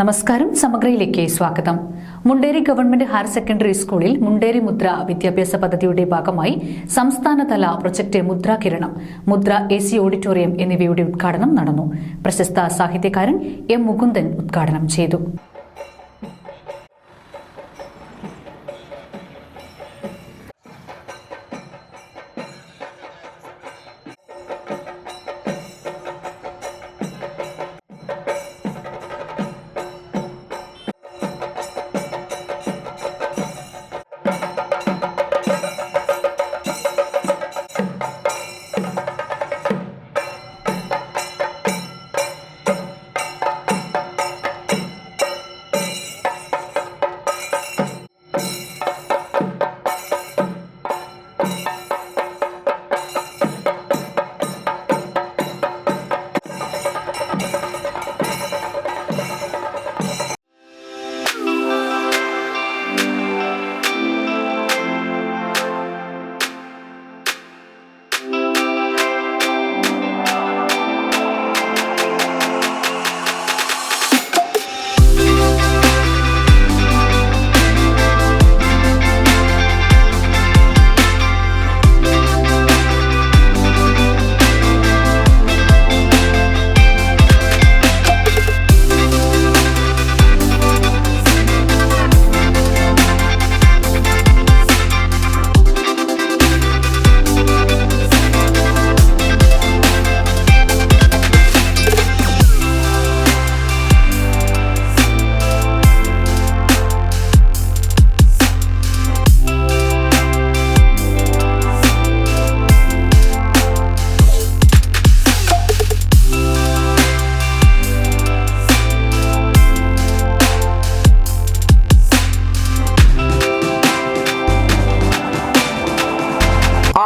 നമസ്കാരം. സമഗ്രയിലേക്ക് സ്വാഗതം. Munderi government higher secondary സ്കൂളിൽ മുണ്ടേരി മുദ്ര വിദ്യാഭ്യാസ പദ്ധതിയുടെ ഭാഗമായി സംസ്ഥാനതല പ്രൊജക്ട് മുദ്ര കിരണം, മുദ്ര AC ഓഡിറ്റോറിയം എന്നിവയുടെ ഉദ്ഘാടനം നടന്നു. പ്രശസ്ത സാഹിത്യകാരൻ M. മുകുന്ദൻ ഉദ്ഘാടനം ചെയ്തു.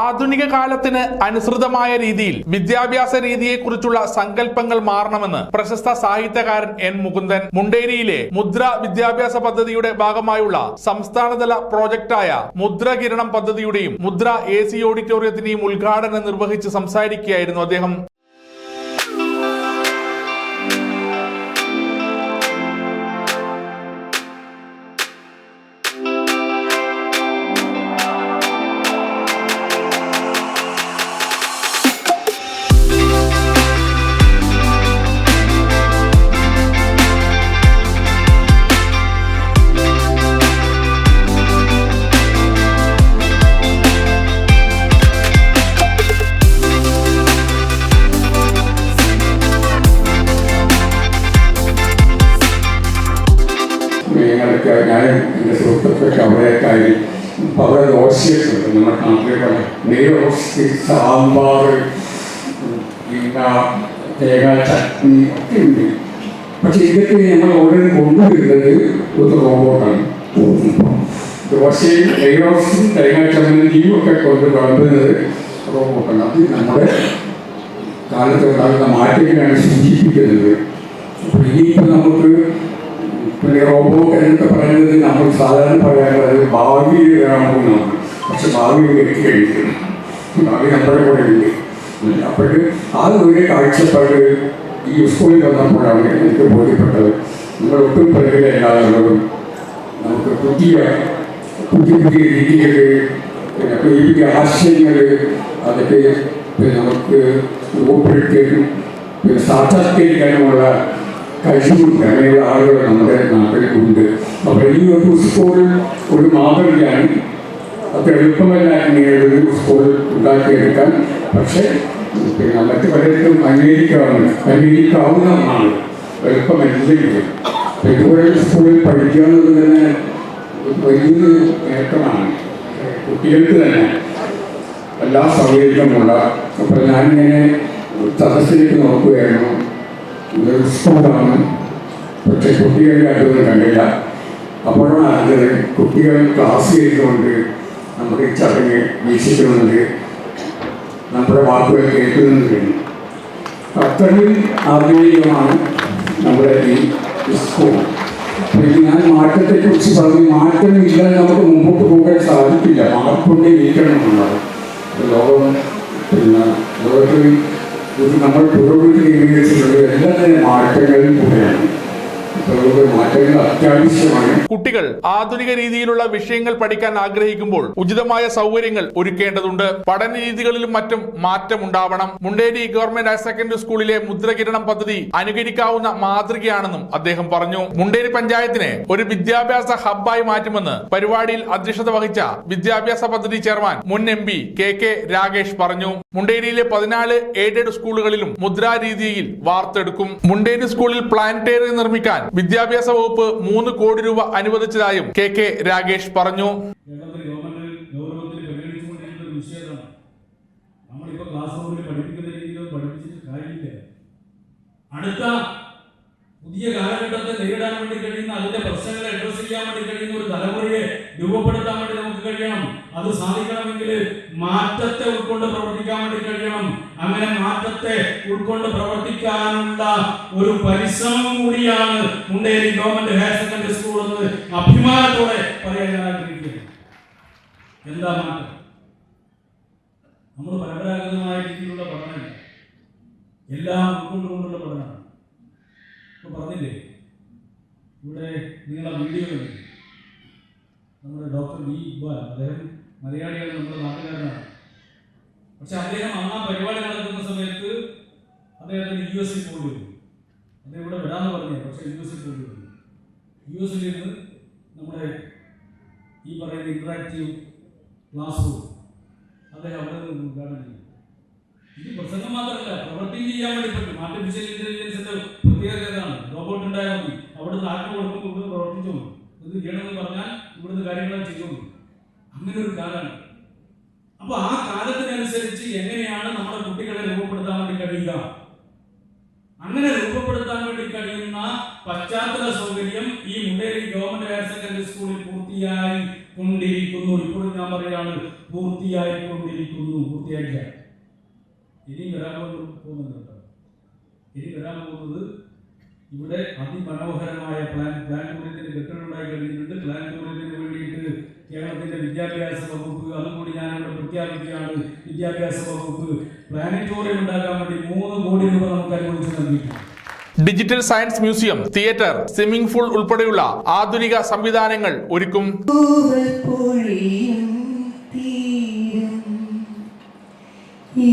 ആധുനിക കാലത്തിന് അനുസൃതമായ രീതിയിൽ വിദ്യാഭ്യാസ രീതിയെക്കുറിച്ചുള്ള സങ്കല്പങ്ങൾ മാറണമെന്ന് പ്രശസ്ത സാഹിത്യകാരൻ N. മുകുന്ദൻ മുണ്ടേരിയിലെ മുദ്ര വിദ്യാഭ്യാസ പദ്ധതിയുടെ ഭാഗമായുള്ള സംസ്ഥാനതല പ്രോജക്റ്റായ മുദ്ര കിരണം പദ്ധതിയുടെയും മുദ്ര AC ഓഡിറ്റോറിയത്തിന്റെയും ഉദ്ഘാടനം നിർവഹിച്ച് സംസാരിക്കുകയായിരുന്നു അദ്ദേഹം. ഞാൻ എൻ്റെ സുഹൃത്തുക്കളൊക്കെ അവിടെയൊക്കെ പല ദോശയൊക്കെയുണ്ട്. നമ്മുടെ നാട്ടിലൊക്കെ നെയ്റോസ്റ്റ്, സാമ്പാർ, പിന്നെ തേങ്ങ ചട്നി ഒക്കെ ഉണ്ട്. പക്ഷെ ഇതൊക്കെ ഞങ്ങൾ ഓൾറെഡി കൊണ്ടുവരുന്നത് ഒരു റോബോട്ടാണ്. ദോശയും നെയ്റോസ്റ്റും തേങ്ങ ചമ്മന്തിയും ഒക്കെ കൊണ്ട് വിളമ്പുന്നത് റോബോട്ടാണ്. അത് നമ്മുടെ കാലത്തുണ്ടാകുന്ന മാറ്റങ്ങളാണ് സൂചിപ്പിക്കുന്നത്. അപ്പോൾ ഇനിയിപ്പോൾ നമുക്ക് റോബോട്ട് എന്നൊക്കെ പറയുന്നത് നമ്മൾ സാധാരണ പറയാനുള്ളത് ഭാവിയിൽ വരാമെന്നാണ്. പക്ഷെ ഭാവി എത്തിക്കഴിഞ്ഞു, ഭാവി നമ്മുടെ കൂടെ ഉണ്ട്. അപ്പോൾ ആ ഒരു കാഴ്ചപ്പാട് ഈ സ്കൂളിൽ വന്നപ്പോഴാണ് എനിക്ക് ബോധ്യപ്പെട്ടത്. നമ്മളൊട്ടും പിറകിലല്ലാതുള്ളതും നമുക്ക് പുതിയ രീതികൾ, പിന്നെ പുതിയ ആശയങ്ങൾ അതൊക്കെ നമുക്ക് രൂപപ്പെടുത്തിയതും പിന്നെ സാക്ഷാത്കരിക്കാനുമുള്ള കഴിവുണ്ട്. അങ്ങനെയുള്ള ആളുകൾ നമ്മുടെ നാട്ടിലുണ്ട്. അപ്പോൾ ഈ ഒരു സ്കൂൾ ഒരു മാതൃകയാണ്. അത്ര എളുപ്പമല്ല ഇങ്ങനെയൊരു സ്കൂൾ ഉണ്ടാക്കിയെടുക്കാൻ. പക്ഷേ പിന്നെ മറ്റു പലർക്കും അംഗീകരിക്കാവുന്നതാണ്, എളുപ്പമല്ലെങ്കിലും. ഇതുപോലെ സ്കൂളിൽ പഠിക്കാവുന്നത് തന്നെ വലിയൊരു നേട്ടമാണ്. കുട്ടികൾക്ക് തന്നെ എല്ലാ സൗകര്യങ്ങളുമുള്ള. അപ്പോൾ ഞാനിങ്ങനെ സദസ്സിലേക്ക് നോക്കുകയായിരുന്നു. ഇതൊരു സ്കൂളാണ്, പക്ഷെ കുട്ടികളെ അതൊന്നും കണ്ടില്ല. അപ്പോഴാണ് അറിഞ്ഞത് കുട്ടികൾ ക്ലാസ് ചെയ്തുകൊണ്ട് നമ്മുടെ ചടങ്ങ് വീക്ഷിക്കുന്നുണ്ട്, നമ്മുടെ വാക്കുകൾ കേൾക്കുന്നുണ്ട്. അത്രയും ആധുനികമാണ് നമ്മുടെ ഈ സ്കൂൾ. ഞാൻ മാറ്റത്തെക്കുറിച്ച് പറഞ്ഞു. മാറ്റമില്ലാതെ നമുക്ക് മുമ്പോട്ട് പോകാൻ സാധിക്കില്ല. മാറ്റം ഇരിക്കണമെന്നുള്ളത് ലോകം പിന്നെ ലോകത്തിൽ നമ്മൾ പുരോഗതി സ്വീകരിച്ചിട്ടുള്ള എല്ലാ തന്നെ മാറ്റങ്ങളും കൂടെയാണ്. ഇത്തരത്തിലുള്ള മാറ്റങ്ങൾ അത്യാവശ്യമാണ്. കുട്ടികൾ ആധുനിക രീതിയിലുള്ള വിഷയങ്ങൾ പഠിക്കാൻ ആഗ്രഹിക്കുമ്പോൾ ഉചിതമായ സൗകര്യങ്ങൾ ഒരുക്കേണ്ടതുണ്ട്. പഠന രീതികളിലും മറ്റും മാറ്റമുണ്ടാവണം. മുണ്ടേരി ഗവൺമെന്റ് ഹയർ സെക്കൻഡറി സ്കൂളിലെ മുദ്രകിരണം പദ്ധതി അനുകരിക്കാവുന്ന മാതൃകയാണെന്നും അദ്ദേഹം പറഞ്ഞു. മുണ്ടേരി പഞ്ചായത്തിനെ ഒരു വിദ്യാഭ്യാസ ഹബ്ബായി മാറ്റുമെന്ന് പരിപാടിയിൽ അധ്യക്ഷത വഹിച്ച വിദ്യാഭ്യാസ പദ്ധതി ചെയർമാൻ മുൻ MP KK രാഗേഷ് പറഞ്ഞു. മുണ്ടേരിയിലെ 14 എയ്ഡഡ് സ്കൂളുകളിലും മുദ്രാ രീതിയിൽ വാർത്തെടുക്കും. മുണ്ടേരി സ്കൂളിൽ പ്ലാനറ്റേറിയം നിർമ്മിക്കാൻ വിദ്യാഭ്യാസ വകുപ്പ് 3 കോടി രൂപ അനുവദിച്ചതായും KK രാഗേഷ് പറഞ്ഞു. അടുത്ത പുതിയ കാലഘട്ടത്തെ നേരിടാൻ വേണ്ടി കഴിയുന്ന അതിന്റെ പ്രശ്നങ്ങളെ അഡ്രസ് ചെയ്യാൻ വേണ്ടി കഴിയുന്ന ഒരു തലമുറയെ രൂപപ്പെടുത്താൻ വേണ്ടി നമുക്ക് കഴിയണം. അത് സാധിക്കണമെങ്കിൽ മാറ്റത്തെ ഉൾക്കൊണ്ട് പ്രവർത്തിക്കാൻ വേണ്ടി കഴിയണം. അങ്ങനെ മാറ്റത്തെ ഉൾക്കൊണ്ട് പ്രവർത്തിക്കാനുള്ള ഒരു പരിശ്രമം കൂടിയാണ് Munderi government higher secondary school എന്ന് അഭിമാനത്തോടെ പറയാൻ ഞാൻ ആഗ്രഹിക്കുന്നു. എന്താ മാറ്റം? നമ്മൾ പരമ്പരാഗതമായ രീതിയിലുള്ള പഠനമില്ല, എല്ലാം ഉൾക്കൊണ്ടുകൊണ്ടുള്ള പഠനമാണ്. ഇപ്പൊ പറഞ്ഞില്ലേ, ഇവിടെ നിങ്ങളെ വീഡിയോ കണ്ടു. നമ്മുടെ ഡോക്ടർ B. ഇക്ബാൽ, അദ്ദേഹം മലയാളിയാണ്, നമ്മുടെ നാട്ടുകാരനാണ്. പക്ഷെ അദ്ദേഹം ആ പരിപാടി നടക്കുന്ന സമയത്ത് അദ്ദേഹത്തിന് US പോയി വരും. അദ്ദേഹം ഇവിടെ വരാമെന്ന് പറഞ്ഞു, പക്ഷെ US പോയി വരും. US നിന്ന് നമ്മുടെ ഈ പറയുന്ന ഇന്ററാക്റ്റീവ് ക്ലാസ് റൂം അദ്ദേഹം അവിടെ നിന്ന് ഉദ്ഘാടനം ചെയ്യും. ഇത് പ്രസംഗം മാത്രമല്ല, പ്രവർത്തിയും ചെയ്യാൻ വേണ്ടി പറ്റും. ആർട്ടിഫിഷ്യൽ ഇന്റലിജൻസിന്റെ പ്രത്യേകതയാണ്. റോബോട്ട് ഉണ്ടായാൽ മതി, അവിടുന്ന് ആജ്ഞ കൊടുക്കുമ്പോൾ ഇവിടുന്ന് പ്രവർത്തിച്ചോളൂ. ഇത് ചെയ്യണമെന്ന് പറഞ്ഞാൽ ഇവിടുന്ന് കാര്യങ്ങൾ ചെയ്തോളൂ. അങ്ങനെ ഒരു കാലമാണ്. അപ്പൊ ആ കാലത്തിനനുസരിച്ച് എങ്ങനെയാണ് നമ്മുടെ കുട്ടികളെ രൂപപ്പെടുത്താൻ വേണ്ടി കഴിയുക? അങ്ങനെ രൂപപ്പെടുത്താൻ വേണ്ടി കഴിയുന്ന പശ്ചാത്തല സൗകര്യം ഈ മുണ്ടേരി ഗവൺമെന്റ് ഹയർ സെക്കൻഡറി സ്കൂളിൽ പൂർത്തിയായി കൊണ്ടിരിക്കുന്നു. ഇപ്പോഴും ഞാൻ പറയുകയാണ്, പൂർത്തിയായി കൊണ്ടിരിക്കുന്നു, പൂർത്തിയായില്ല. ഇനി വരാൻ പോകുന്നുണ്ട്. ഇനി വരാൻ പോകുന്നത് ഇവിടെ അതിമനോഹരമായ പ്ലാൻ ടൂറിയത്തിന് കെട്ടിടമുണ്ടായി കഴിഞ്ഞിട്ടുണ്ട്. പ്ലാൻ ടൂറിയത്തിന് വേണ്ടിയിട്ട് കേരളത്തിന്റെ വിദ്യാഭ്യാസ വകുപ്പ്, അതുകൂടി ഞാൻ ഇവിടെ പ്രഖ്യാപിക്കുകയാണ്, വിദ്യാഭ്യാസ വകുപ്പ് പ്ലാനറ്റോറിയം ഉണ്ടാക്കാൻ വേണ്ടി 3 കോടി രൂപ നമുക്ക് അനുവദിച്ചു നൽകിയിട്ടുണ്ട്. Digital science museum, theatre, swimming pool ഉൾപ്പെടെയുള്ള ആധുനിക സംവിധാനങ്ങൾ ഒരുക്കും. ഈ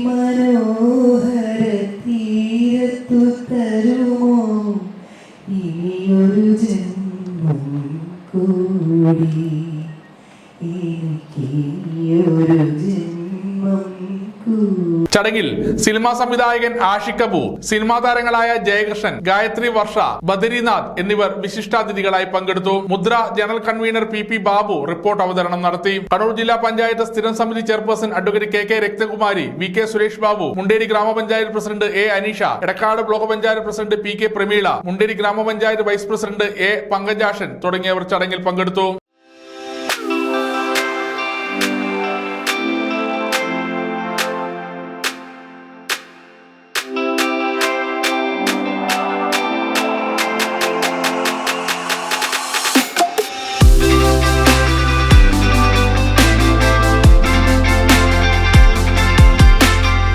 മനോഹര തീരത്തു തരുമോ ഇനിയൊരു ജന്മം കൂടി, എനിക്കിനിയൊരു ജന്മം കൂടി. ചടങ്ങിൽ സിനിമാ സംവിധായകൻ ആഷിഖ് അബു, സിനിമാ താരങ്ങളായ ജയകൃഷ്ണൻ, ഗായത്രി വർഷ, ബദരിനാഥ് എന്നിവർ വിശിഷ്ടാതിഥികളായി പങ്കെടുത്തു. Mudra general convener PP Babu report അവതരണം നടത്തി. കണ്ണൂർ ജില്ലാ പഞ്ചായത്ത് സ്ഥിരം സമിതി chairperson advocate KK Rakthakumari, VK Suresh Babu, Munderi ഗ്രാമപഞ്ചായത്ത് president A. Aneesha, Edakkad block panchayat president PK Prameela, Munderi ഗ്രാമപഞ്ചായത്ത് വൈസ് പ്രസിഡന്റ് A. പങ്കജാഷൻ തുടങ്ങിയവർ ചടങ്ങിൽ പങ്കെടുത്തു.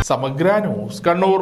സമഗ്ര ന്യൂസ്, കണ്ണൂർ.